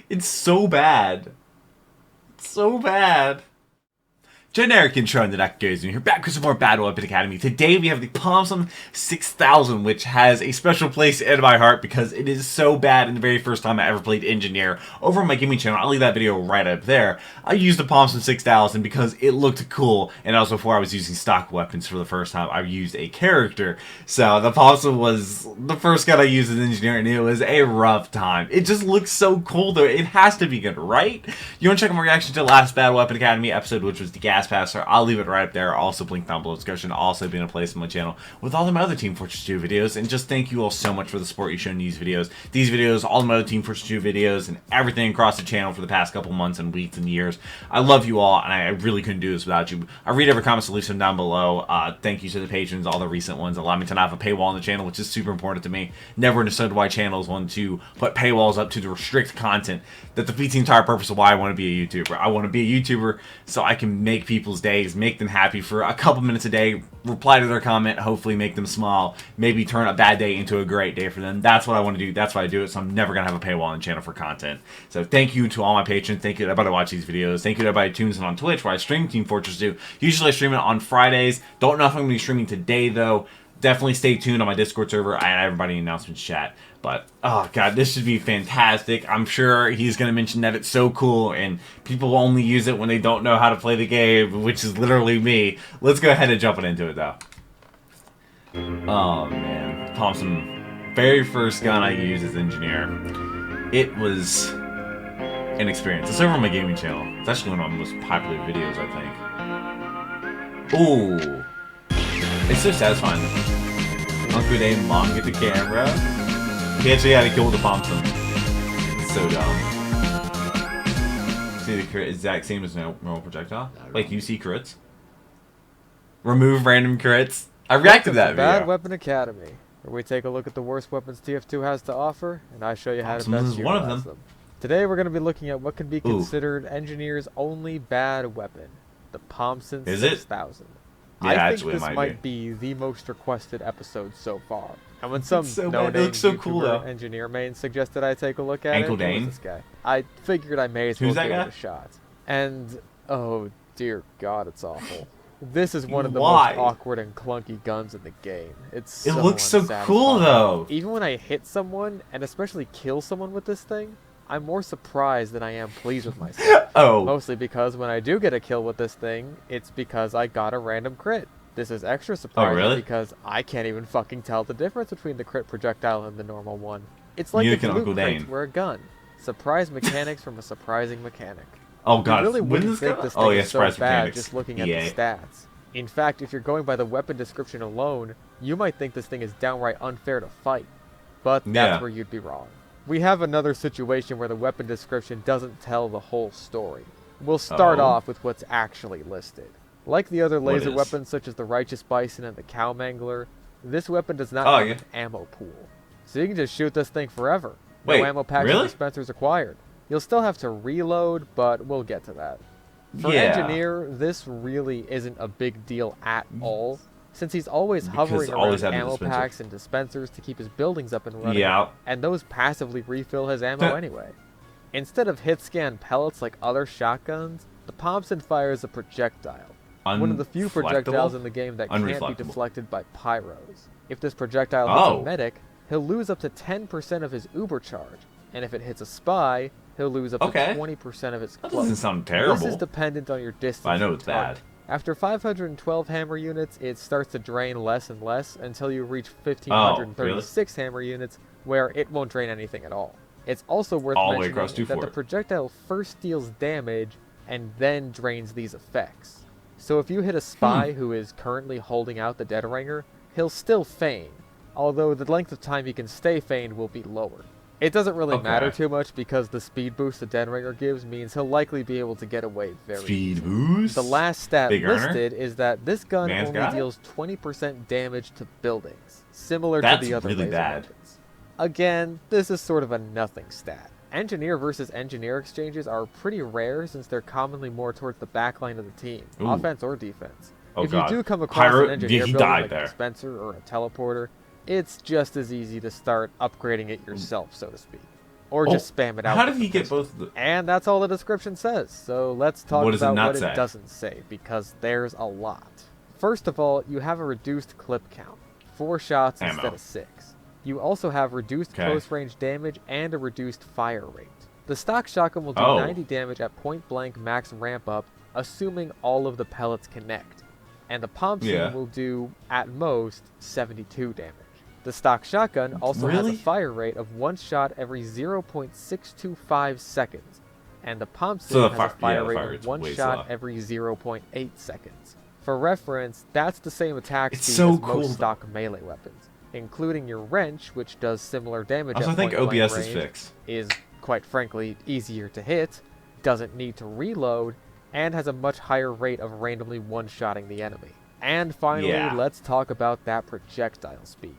It's so bad. It's so bad. Generic intro on the theduckgoesmoo here, back with some more Battle Weapon Academy. Today we have the Pomson 6000, which has a special place in my heart because it is so bad. And the very first time I ever played Engineer over on my gaming channel, I'll leave that video right up there. I used the Pomson 6000 because it looked cool, and also before I was using stock weapons for the first time, I used a character. So the Pomson was the first gun I used as Engineer, and it was a rough time. It just looks so cool though. It has to be good, right? You want to check out my reaction to the last Battle Weapon Academy episode, which was the gas passer? I'll leave it right up there. Also link down below description. Also be in a place on my channel with all of my other Team Fortress 2 videos. And just thank you all so much for the support you show in these videos. These videos, all of my other Team Fortress 2 videos, and everything across the channel for the past couple months and weeks and years. I love you all, and I really couldn't do this without you. I read every comment, so leave some down below. Thank you to the patrons, all the recent ones. Allow me to not have a paywall on the channel, which is super important to me. Never understood why channels want to put paywalls up to restrict content. That defeats the entire purpose of why I want to be a YouTuber. I want to be a YouTuber so I can make people's days, make them happy for a couple minutes a day, reply to their comment, hopefully make them smile, maybe turn a bad day into a great day for them. That's what I want to do. That's why I do it. So I'm never going to have a paywall on the channel for content. So thank you to all my patrons. Thank you to everybody who watches these videos. Thank you to everybody who tunes in on Twitch where I stream Team Fortress 2. Usually I stream it on Fridays. Don't know if I'm going to be streaming today though. Definitely stay tuned on my Discord server. I had everybody in announcements chat. But, oh god, this should be fantastic. I'm sure he's going to mention that it's so cool, and people will only use it when they don't know how to play the game, which is literally me. Let's go ahead and jump into it, though. Oh, man. Pomson, very first gun I used as Engineer. It was an experience. It's over on my gaming channel. It's actually one of my most popular videos, I think. Ooh. It's so satisfying. Uncle Dave, mom, get the camera. He actually had to kill the Pomson. It's so dumb. See the crit exact same as normal projectile? Like you see crits? Remove random crits? I reacted to that video. Bad Weapon Academy, where we take a look at the worst weapons TF2 has to offer, and I show you how to best utilize them. Today we're going to be looking at what can be considered Engineer's only bad weapon, the Pomson 6000. Yeah, I think this might be the most requested episode so far. And when some no-name YouTuber Engineer main suggested I take a look at it, this guy, I figured I may as well give it a shot. And, oh dear God, it's awful. This is one of the most awkward and clunky guns in the game. It looks so cool though. Even when I hit someone, and especially kill someone with this thing, I'm more surprised than I am pleased with myself. Mostly because when I do get a kill with this thing, it's because I got a random crit. This is extra surprising because I can't even fucking tell the difference between the crit projectile and the normal one. It's like the blueprints were a gun. Surprise mechanics from a surprising mechanic. Oh god, you really wouldn't think this thing is so bad just looking at the stats. In fact, if you're going by the weapon description alone, you might think this thing is downright unfair to fight. But that's where you'd be wrong. We have another situation where the weapon description doesn't tell the whole story. We'll start off with what's actually listed. Like the other laser weapons such as the Righteous Bison and the Cow Mangler, this weapon does not have an ammo pool. So you can just shoot this thing forever. No ammo packs or dispensers acquired. You'll still have to reload, but we'll get to that. For Engineer, this really isn't a big deal at all, since he's always hovering around ammo packs and dispensers to keep his buildings up and running, and those passively refill his ammo anyway. Instead of hit scan pellets like other shotguns, the Pomson fires a projectile. One of the few projectiles in the game that can't be deflected by pyros. If this projectile hits a medic, he'll lose up to 10% of his uber charge, and if it hits a spy, he'll lose up to 20% of its cloak. That doesn't sound terrible. This is dependent on your distance. I know it's bad. After 512 hammer units, it starts to drain less and less until you reach 1536 hammer units, where it won't drain anything at all. It's also worth mentioning that the projectile first deals damage and then drains these effects. So if you hit a spy who is currently holding out the Dead Ringer, he'll still feign, although the length of time he can stay feigned will be lower. It doesn't really matter too much because the speed boost the Dead Ringer gives means he'll likely be able to get away very easily. The last stat listed is that this gun only deals 20% damage to buildings, similar to the other laser weapons. Again, this is sort of a nothing stat. Engineer versus Engineer exchanges are pretty rare since they're commonly more towards the backline of the team, offense or defense. If you do come across an Engineer building like a dispenser or a teleporter, it's just as easy to start upgrading it yourself, so to speak. Or just spam it out. How did he get both of them? And that's all the description says. So let's talk about what it doesn't say, because there's a lot. First of all, you have a reduced clip count. 4 shots instead of 6. You also have reduced close range damage and a reduced fire rate. The stock shotgun will do 90 damage at point blank max ramp up, assuming all of the pellets connect. And the Pomson will do, at most, 72 damage. The stock shotgun also has a fire rate of 1 shot every 0.625 seconds. And the Pomson has a fire rate of 1 shot every 0.8 seconds. For reference, that's the same attack speed as most stock melee weapons, including your wrench, which does similar damage at point blank range, is, quite frankly, easier to hit, doesn't need to reload, and has a much higher rate of randomly one-shotting the enemy. And finally, let's talk about that projectile speed.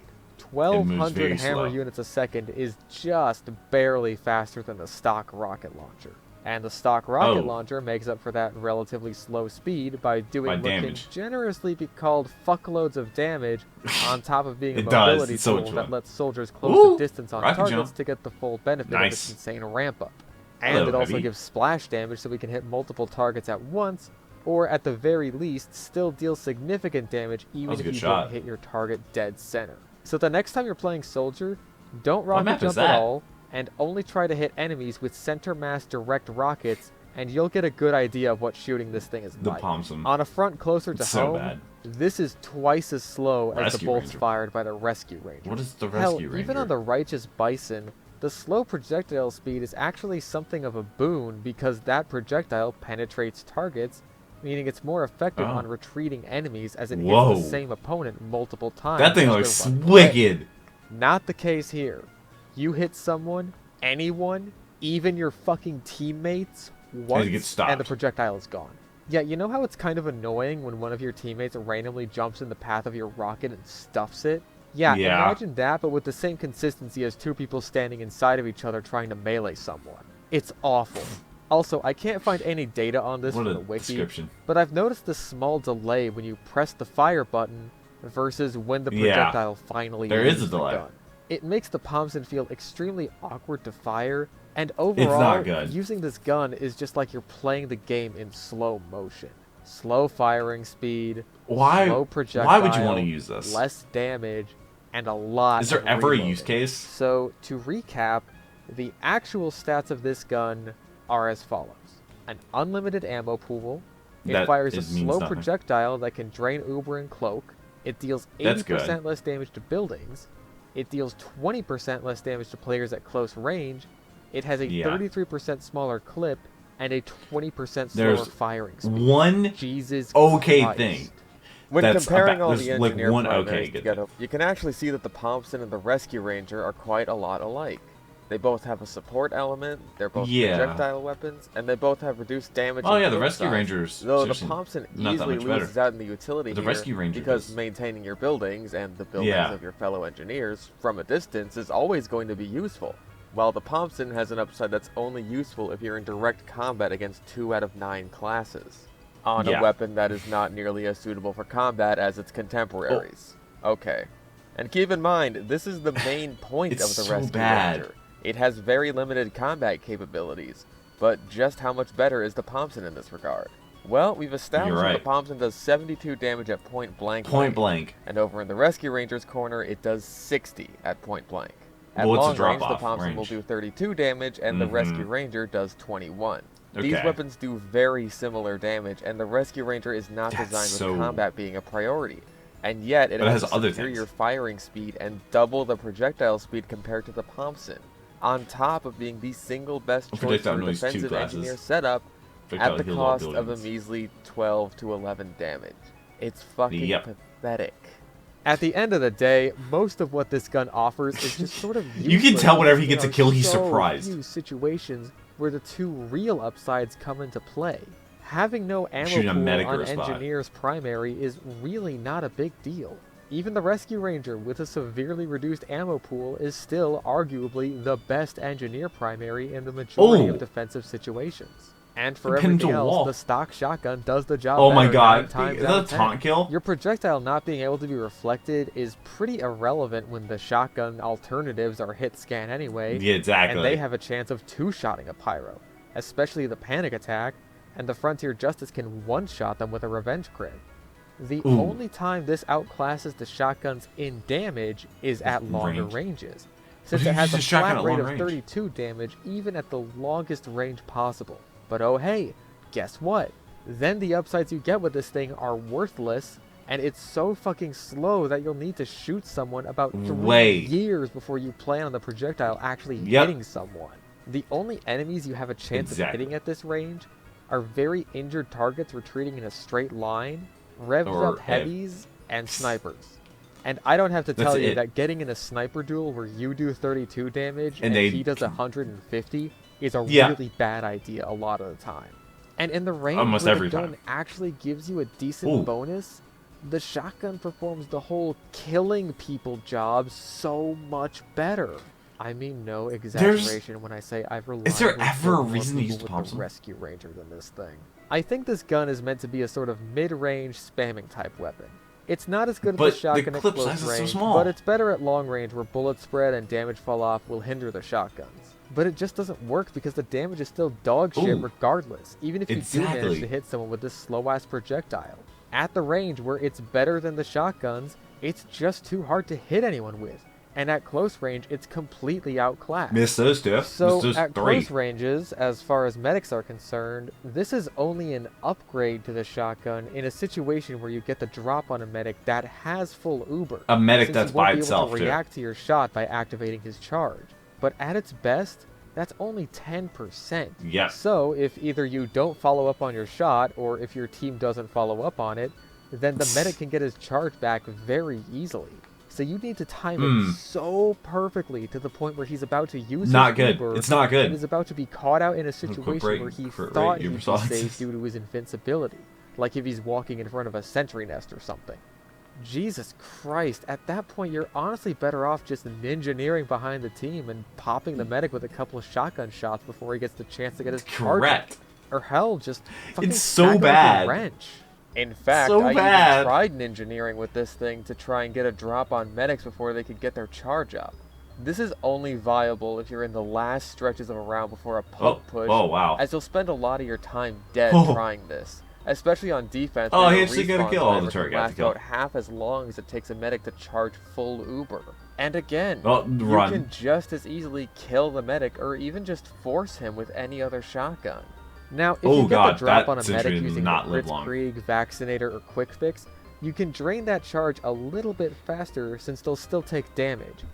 1,200 hammer units a second is just barely faster than the stock rocket launcher. And the stock rocket launcher makes up for that relatively slow speed by doing what can generously be called fuckloads of damage on top of being a mobility tool that lets soldiers close the distance on targets to get the full benefit of its insane ramp-up. And it also gives splash damage so we can hit multiple targets at once, or at the very least, still deal significant damage even if you don't hit your target dead center. So the next time you're playing Soldier, don't rocket jump at all, and only try to hit enemies with center mass direct rockets, and you'll get a good idea of what shooting this thing is like. On a front closer to home, this is twice as slow as the bolts fired by the Rescue Ranger. What is the Rescue Ranger? Even on the Righteous Bison, the slow projectile speed is actually something of a boon because that projectile penetrates targets, meaning it's more effective on retreating enemies as it hits the same opponent multiple times. That thing looks wicked. Not the case here. You hit someone, anyone, even your fucking teammates, once, and the projectile is gone. Yeah, you know how it's kind of annoying when one of your teammates randomly jumps in the path of your rocket and stuffs it? Yeah, imagine that, but with the same consistency as 2 people standing inside of each other trying to melee someone. It's awful. Also, I can't find any data on this from the wiki, but I've noticed this small delay when you press the fire button versus when the projectile finally leaves the gun. It makes the Pomson feel extremely awkward to fire, and overall, using this gun is just like you're playing the game in slow motion. Slow firing speed, slow projectile, why would you want to use this? Less damage, and a lot Is there ever a use case? So, to recap, the actual stats of this gun are as follows. An unlimited ammo pool. It fires a slow projectile that can drain Uber and Cloak. It deals 80% less damage to buildings. It deals 20% less damage to players at close range. It has a 33% smaller clip and a 20% slower firing speed. One Jesus Christ. Thing. When comparing all the engineer primaries together, you can actually see that the Pomson and the Rescue Ranger are quite a lot alike. They both have a support element, they're both projectile weapons, and they both have reduced damage. The Rescue Ranger's though the Pomson easily loses out in the utility because maintaining your buildings and the buildings of your fellow engineers from a distance is always going to be useful, while the Pomson has an upside that's only useful if you're in direct combat against 2 out of 9 classes, on a weapon that is not nearly as suitable for combat as its contemporaries. Okay. And keep in mind, this is the main point of the Rescue Ranger. It has very limited combat capabilities, but just how much better is the Pomson in this regard? Well, we've established that the Pomson does 72 damage at point blank. And over in the Rescue Ranger's corner, it does 60 at point blank. At long range, the Pomson will do 32 damage, and the Rescue Ranger does 21. These weapons do very similar damage, and the Rescue Ranger is not designed with combat being a priority. And yet, it has superior firing speed and double the projectile speed compared to the Pomson, on top of being the single best choice for defensive engineer setup at the cost of a measly 12 to 11 damage. It's fucking pathetic. At the end of the day, most of what this gun offers is just sort of useless. You can tell whenever he gets a kill, he's surprised. Few situations where the 2 real upsides come into play. Having no ammo pool on Engineer's primary is really not a big deal. Even the Rescue Ranger with a severely reduced ammo pool is still arguably the best Engineer primary in the majority of defensive situations. And for everything else, the stock shotgun does the job. Oh my god, is that a taunt kill? Your projectile not being able to be reflected is pretty irrelevant when the shotgun alternatives are hit scan anyway. Yeah, exactly. And they have a chance of two-shotting a pyro, especially the panic attack, and the Frontier Justice can one-shot them with a revenge crit. The only time this outclasses the shotguns in damage is at longer ranges, since it has a flat rate of 32 damage even at the longest range possible. But oh hey, guess what? Then the upsides you get with this thing are worthless, and it's so fucking slow that you'll need to shoot someone about 3 years before you plan on the projectile actually hitting someone. The only enemies you have a chance of hitting at this range are very injured targets retreating in a straight line, revved up heavies, and snipers. And I don't have to tell you that getting in a sniper duel where you do 32 damage and he does 150 is a really bad idea a lot of the time. And in the range where the gun actually gives you a decent bonus, the shotgun performs the whole killing people job so much better. I mean no exaggeration when I say I've relied Is there ever a reason to use Pomson rescue ranger than this thing? I think this gun is meant to be a sort of mid-range spamming type weapon. It's not as good as the shotgun at close range, but it's better at long range where bullet spread and damage fall off will hinder the shotguns. But it just doesn't work because the damage is still dog shit regardless, even if you do manage to hit someone with this slow-ass projectile. At the range where it's better than the shotguns, it's just too hard to hit anyone with. And at close range, it's completely outclassed. Miss those two. So at close ranges, as far as medics are concerned, this is only an upgrade to the shotgun in a situation where you get the drop on a medic that has full uber. A medic that's by itself, too. He won't be able to react to your shot by activating his charge. But at its best, that's only 10%. Yeah. So if either you don't follow up on your shot, or if your team doesn't follow up on it, then the medic can get his charge back very easily. So you need to time it so perfectly to the point where he's about to use his Uber. It's not good. And is about to be caught out in a situation where he thought he'd be safe due to his invincibility. Like if he's walking in front of a sentry nest or something. Jesus Christ, at that point you're honestly better off just ninja-neering behind the team and popping the medic with a couple of shotgun shots before he gets the chance to get his charge. Correct. Or hell, just fucking it's so bad. With a wrench. In fact, I even tried ninja-neering with this thing to try and get a drop on medics before they could get their charge up. This is only viable if you're in the last stretches of a round before a pump push, as you'll spend a lot of your time dead trying this. Especially on defense. Oh, he actually got a kill. All the turret got to kill. About half as long as it takes a medic to charge full uber. And again, you can just as easily kill the medic or even just force him with any other shotgun. Now, if you get the drop on a medic using a Blitzkrieg, Vaccinator, or Quick Fix, you can drain that charge a little bit faster since they'll still take damage.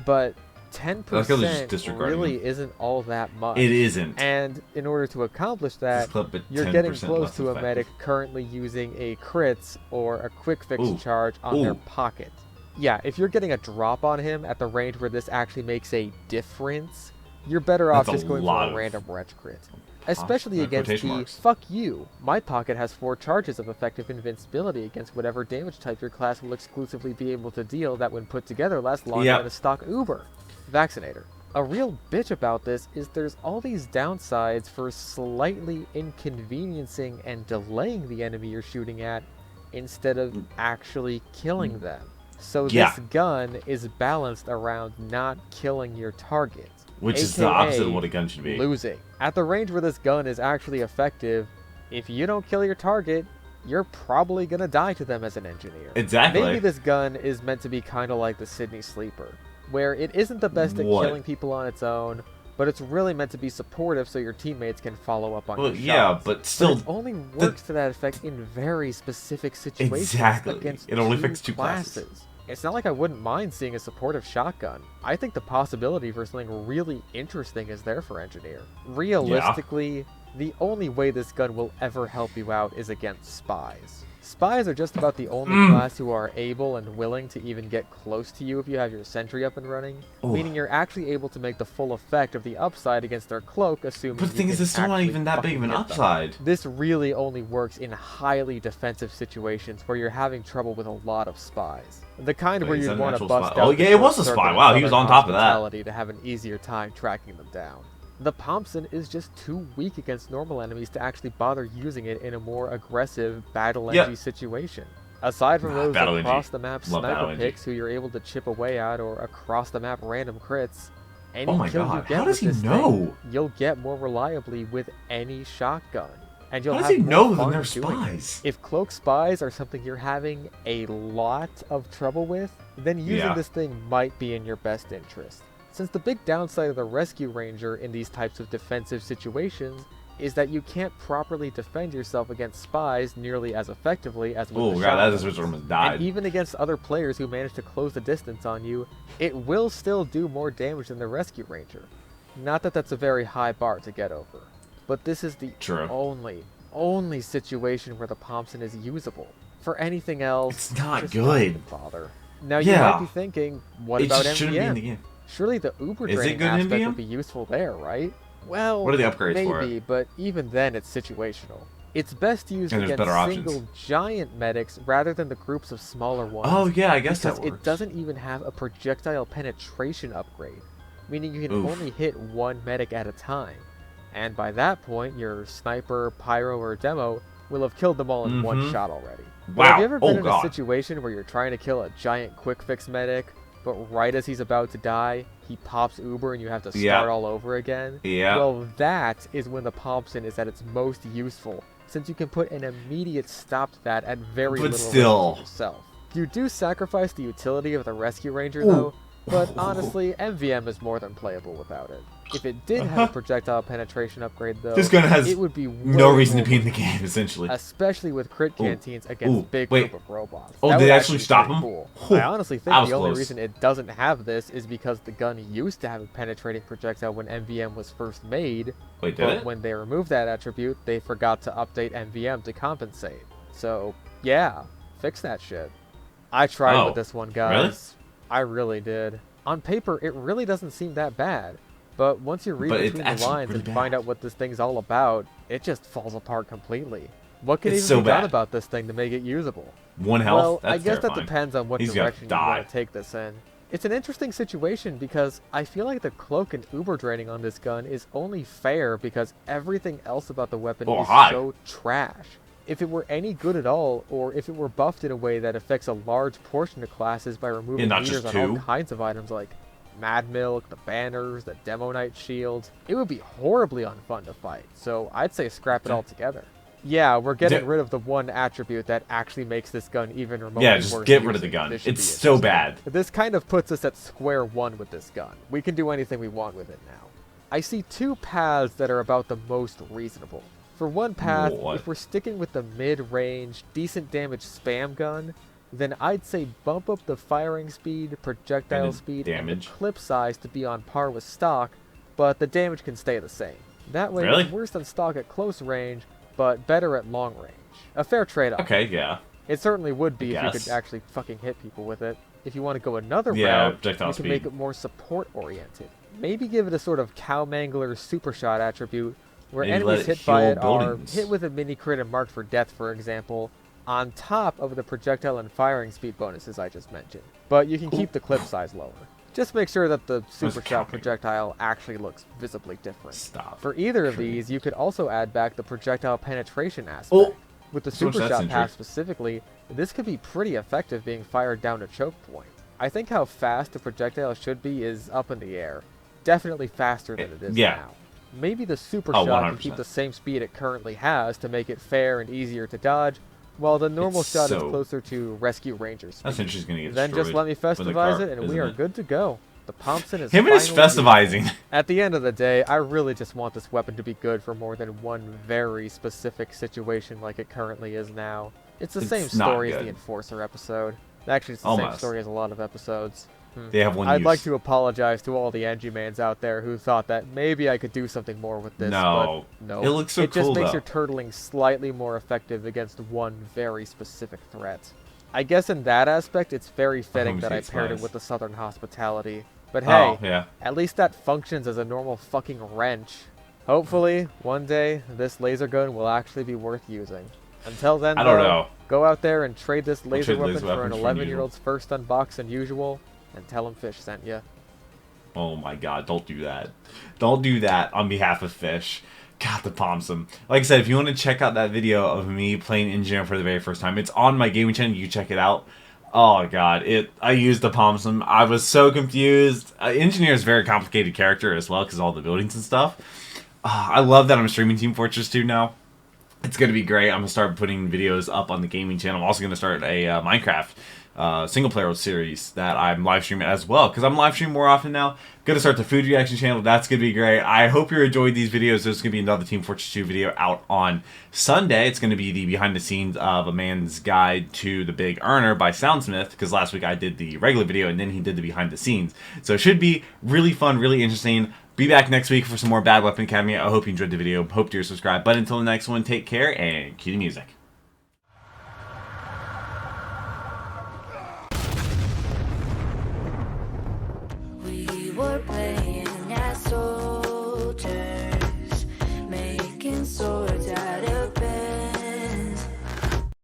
But 10% really isn't all that much. It isn't. And in order to accomplish that, you're getting close to a medic currently using a crits or a quick fix charge on their pocket. Yeah, if you're getting a drop on him at the range where this actually makes a difference, you're better off just going for a random wrench crit. Especially against the, fuck you, my pocket has 4 charges of effective invincibility against whatever damage type your class will exclusively be able to deal that when put together lasts longer than a stock uber. Vaccinator. A real bitch about this is there's all these downsides for slightly inconveniencing and delaying the enemy you're shooting at instead of actually killing them. So this gun is balanced around not killing your target. Which is the opposite of what a gun should be. Losing. At the range where this gun is actually effective, if you don't kill your target, you're probably gonna die to them as an engineer. Exactly. Maybe this gun is meant to be kind of like the Sydney Sleeper, where it isn't the best at killing people on its own, but it's really meant to be supportive so your teammates can follow up on your shots. Yeah, but still... But it only works to that effect in very specific situations against it only affects 2 classes. It's not like I wouldn't mind seeing a supportive shotgun. I think the possibility for something really interesting is there for Engineer. Realistically, the only way this gun will ever help you out is against spies. Spies are just about the only class who are able and willing to even get close to you if you have your sentry up and running, meaning you're actually able to make the full effect of the upside against their cloak, assuming But the thing is, it's still not even that big of an upside. This really only works in highly defensive situations where you're having trouble with a lot of spies. The kind where you'd want to bust out. Oh yeah, it was a spy. Wow, he was on top of that. To have an easier time tracking them down. The Pomson is just too weak against normal enemies to actually bother using it in a more aggressive battle-NG situation. Aside from those across-the-map sniper picks who you're able to chip away at, or across-the-map random crits, any kill you get with this thing, you'll get more reliably with any shotgun. And you'll have more fun doing it. If cloak spies are something you're having a lot of trouble with, then using this thing might be in your best interest. Since the big downside of the Rescue Ranger in these types of defensive situations is that you can't properly defend yourself against spies nearly as effectively as with the shotgun. And even against other players who manage to close the distance on you, it will still do more damage than the Rescue Ranger. Not that that's a very high bar to get over, but this is the only situation where the Pomson is usable. For anything else, it's not good. Bother. Now you might be thinking, what about MVM? Surely the Uber draining aspect would be useful there, right? Well, what are the upgrades for it? But even then it's situational. It's best used against single giant medics rather than the groups of smaller ones. Oh yeah, I guess that works. It doesn't even have a projectile penetration upgrade, meaning you can only hit one medic at a time. And by that point, your sniper, pyro, or demo will have killed them all in one shot already. Wow. But have you ever been in a situation where you're trying to kill a giant quick fix medic, but right as he's about to die, he pops Uber and you have to start all over again? Yeah. Well, that is when the Pomson is at its most useful, since you can put an immediate stop to that at very little risk to yourself. You do sacrifice the utility of the Rescue Ranger, though, but honestly, MVM is more than playable without it. If it did have a projectile penetration upgrade, though, it would be no reason to be in the game, essentially. Especially with crit canteens against big group of robots. Oh, did they actually stop him? Cool. I honestly think the only reason it doesn't have this is because the gun used to have a penetrating projectile when MVM was first made. But when they removed that attribute, they forgot to update MVM to compensate. So, yeah, fix that shit. I tried with this one, guys. I really did. On paper, it really doesn't seem that bad. But once you read between the lines and find out what this thing's all about, it just falls apart completely. What can even be done about this thing to make it usable? One health? Well, I guess that depends on what direction you want to take this in. It's an interesting situation because I feel like the cloak and Uber draining on this gun is only fair because everything else about the weapon is so trash. If it were any good at all, or if it were buffed in a way that affects a large portion of classes by removing meters on all kinds of items like Mad Milk, the banners, the Demo Knight shields, it would be horribly unfun to fight, so I'd say scrap it altogether. Yeah, we're getting rid of the one attribute that actually makes this gun even remotely worth using. Yeah, just get rid of the gun. It's so bad. This kind of puts us at square one with this gun. We can do anything we want with it now. I see two paths that are about the most reasonable. For one path, if we're sticking with the mid-range, decent damage spam gun, then I'd say bump up the firing speed, projectile speed, and the clip size to be on par with stock, but the damage can stay the same. That way, it's worse than stock at close range, but better at long range. A fair trade-off. Okay, yeah. It certainly would be if you could actually fucking hit people with it. If you want to go another route, you can make it more support-oriented. Maybe give it a sort of Cowmangler super shot attribute, where enemies hit by it are hit with a mini crit and marked for death, for example, on top of the projectile and firing speed bonuses I just mentioned. But you can keep the clip size lower. Just make sure that the super shot projectile actually looks visibly different. For either of these, you could also add back the projectile penetration aspect. With the super shot pass specifically, this could be pretty effective being fired down to choke point. I think how fast the projectile should be is up in the air. Definitely faster than it is now. Maybe the super shot can keep the same speed it currently has to make it fair and easier to dodge, while the normal shot is closer to Rescue Ranger speed. That's interesting. Gonna get then just let me festivize it, and we are good to go. The Pomson is him and his festivizing. At the end of the day, I really just want this weapon to be good for more than one very specific situation like it currently is now. It's the same story as the Enforcer episode. Actually, it's the same story as a lot of episodes. They have one I'd like to apologize to all the NG-mans out there who thought that maybe I could do something more with this, but no. It looks so cool, It just makes your turtling slightly more effective against one very specific threat. I guess in that aspect, it's very fitting that I paired it with the Southern Hospitality. But hey, at least that functions as a normal fucking wrench. Hopefully, one day, this laser gun will actually be worth using. Until then, though, go out there and trade this laser weapon for an 11-year-old's first unbox and usual, and tell him Fish sent ya. Oh my god, don't do that. Don't do that on behalf of Fish. God, the Pomson. Like I said, if you want to check out that video of me playing Engineer for the very first time, it's on my gaming channel. You check it out. Oh god, I used the Pomson. I was so confused. Engineer is a very complicated character as well because all the buildings and stuff. I love that I'm streaming Team Fortress 2 now. It's going to be great. I'm going to start putting videos up on the gaming channel. I'm also going to start a Minecraft single-player series that I'm live streaming as well, because I'm live streaming more often now. Going to start the food reaction channel. That's going to be great. I hope you enjoyed these videos. There's going to be another Team Fortress 2 video out on Sunday. It's going to be the behind-the-scenes of A Man's Guide to the Big Earner by Soundsmith, because last week I did the regular video, and then he did the behind-the-scenes. So it should be really fun, really interesting. Be back next week for some more Bad Weapon Academy. I hope you enjoyed the video. Hope you're subscribed. But until the next one, take care and cue the music. We were